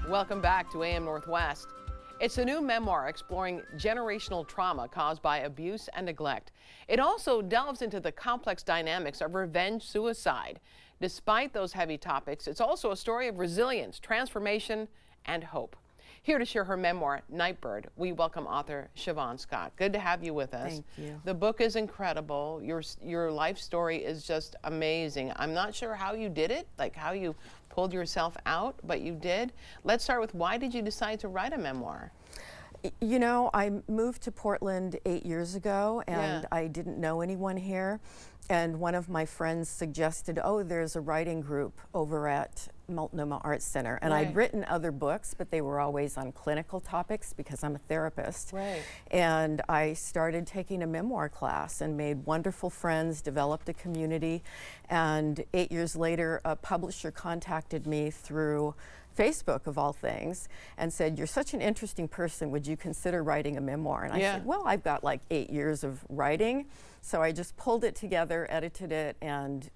Welcome back to AM Northwest. It's a new memoir exploring generational trauma caused by abuse and neglect. It also delves into the complex dynamics of revenge suicide. Despite those heavy topics, it's also a story of resilience, transformation, and hope. Here to share her memoir, Nightbird, we welcome author Shavaun Scott. Good to have you with us. Thank you. The book is incredible. Your life story is just amazing. I'm not sure how you did it, like how you pulled yourself out, but you did. Let's start with, why did you decide to write a memoir? You know, I moved to Portland 8 years ago, and Yeah. I didn't know anyone here. And one of my friends suggested, oh, there's a writing group over at Multnomah Arts Center. And Right. I'd written other books, but they were always on clinical topics because I'm a therapist. Right. And I started taking a memoir class and made wonderful friends, developed a community. And 8 years later, a publisher contacted me through Facebook, of all things, and said, you're such an interesting person, would you consider writing a memoir? And I said, well, I've got like 8 years of writing. So I just pulled it together, edited it, and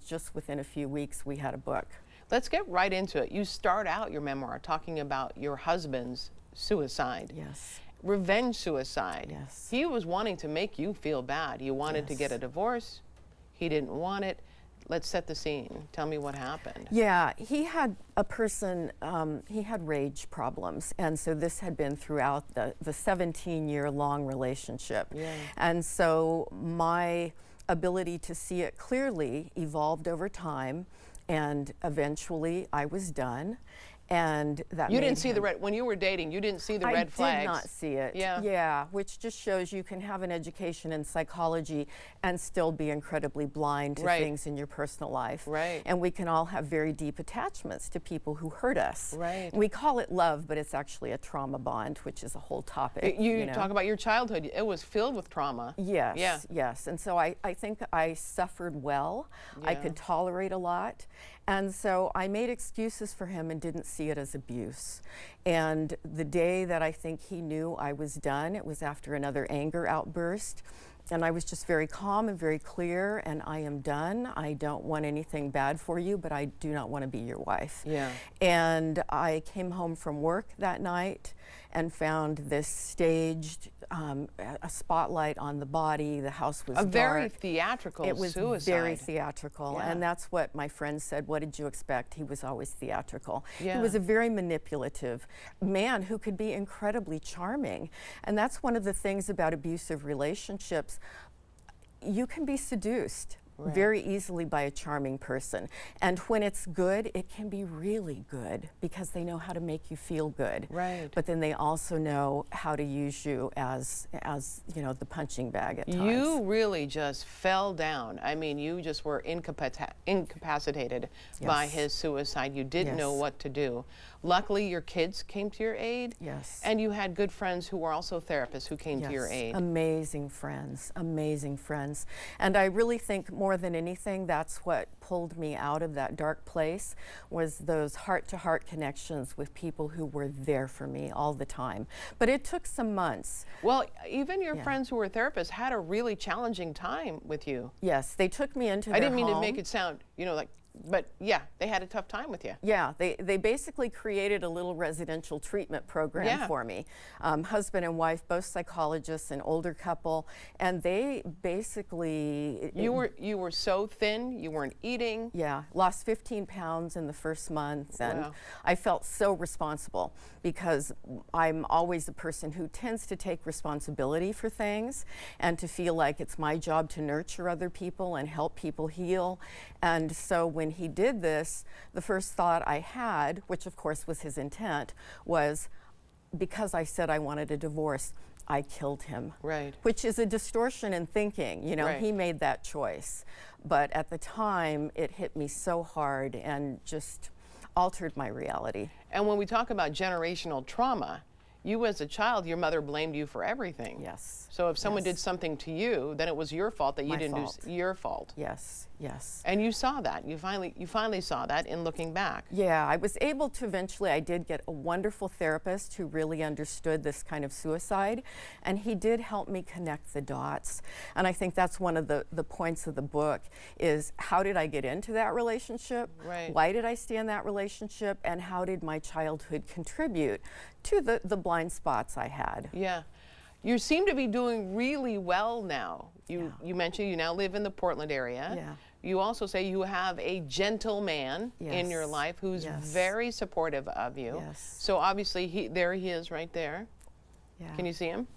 just within a few weeks we had a book. Let's get right into it. You start out your memoir talking about your husband's suicide. Yes. Revenge suicide. Yes. He was wanting to make you feel bad. You wanted to get a divorce. He didn't want it. Let's set the scene. Tell me what happened. Yeah, he had a person, he had rage problems, and so this had been throughout the 17-year-long relationship. Yeah. And so my ability to see it clearly evolved over time, and eventually I was done. And that You made didn't see the him- red, when you were dating, you didn't see the red flags. I did not see it. Yeah. Yeah, which just shows you can have an education in psychology and still be incredibly blind to Right. things in your personal life. Right. And we can all have very deep attachments to people who hurt us. Right. We call it love, but it's actually a trauma bond, which is a whole topic. You know? talk about your childhood. It was filled with trauma. Yes, Yeah. yes. And so I think I suffered well. I Yeah. could tolerate a lot. And so I made excuses for him and didn't see it as abuse. And the day that I think he knew I was done, it was after another anger outburst. And I was just very calm and very clear, and I am done. I don't want anything bad for you, but I do not want to be your wife. Yeah. And I came home from work that night and found this staged, a spotlight on the body. The house was A dark. very theatrical It was suicide. very theatrical, Yeah. and that's what my friend said. What did you expect? He was always theatrical. Yeah. He was a very manipulative man who could be incredibly charming. And that's one of the things about abusive relationships. You can be seduced Right. very easily by a charming person. And when it's good, it can be really good because they know how to make you feel good. Right. But then they also know how to use you as you know, the punching bag at times. You really just fell down. I mean, you just were incapacitated by Yes. his suicide. You didn't know Yes. what to do. Luckily, your kids came to your aid. Yes. And you had good friends who were also therapists who came to your aid. Amazing friends, amazing friends. And I really think more than anything, that's what pulled me out of that dark place, was those heart-to-heart connections with people who were there for me all the time. But it took some months. Well, even your Yeah. friends who were therapists had a really challenging time with you. Yes, they took me into their I didn't mean to home. make it sound, you know, like, but yeah, they had a tough time with you. Yeah, they basically created a little residential treatment program Yeah. for me. Husband and wife, both psychologists, an older couple, and they basically... You were so thin, you weren't eating. Yeah, lost 15 pounds in the first month, and Wow. I felt so responsible because I'm always a person who tends to take responsibility for things and to feel like it's my job to nurture other people and help people heal. And so when he did this, the first thought I had, which of course was his intent, was because I said I wanted a divorce, I killed him. Right. Which is a distortion in thinking. You know, Right. he made that choice. But at the time, it hit me so hard and just altered my reality. And when we talk about generational trauma, you as a child, your mother blamed you for everything. Yes. So if someone Yes. did something to you, then it was your fault that you My didn't fault. do your fault. Yes, yes. And you saw that. You finally saw that in looking back. Yeah, I was able to eventually, I did get a wonderful therapist who really understood this kind of suicide, and he did help me connect the dots. And I think that's one of the points of the book is how did I get into that relationship? Right. Why did I stay in that relationship? And how did my childhood contribute to the blind spots I had? Yeah. You seem to be doing really well now. You mentioned you now live in the Portland area. Yeah. You also say you have a gentleman in your Yes. life who's Yes. very supportive of you. Yes. So obviously there he is right there. Yeah. Can you see him?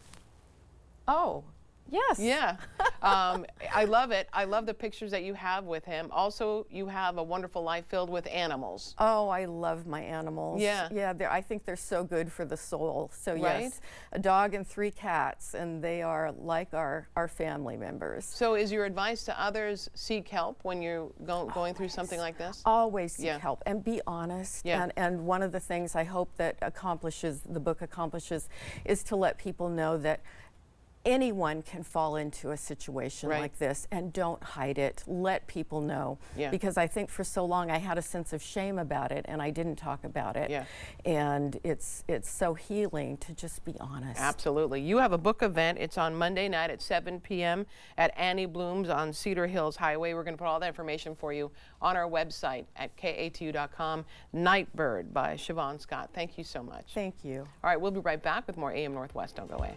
Oh, yes. Yeah. I love it. I love the pictures that you have with him. Also, you have a wonderful life filled with animals. Oh, I love my animals. Yeah. Yeah, I think they're so good for the soul. So Right? yes, a dog and 3 cats, and they are like our family members. So is your advice to others seek help when you're going through something like this? Always seek Yeah. help and be honest. Yeah. And one of the things I hope that the book accomplishes is to let people know that anyone can fall into a situation Right. like this, and don't hide it. Let people know. Yeah. Because I think for so long I had a sense of shame about it and I didn't talk about it. Yeah. And it's so healing to just be honest. Absolutely. You have a book event. It's on Monday night at 7 p.m. at Annie Bloom's on Cedar Hills Highway. We're going to put all that information for you on our website at katu.com. Nightbird by Shavaun Scott. Thank you so much. Thank you. All right, we'll be right back with more AM Northwest. Don't go away.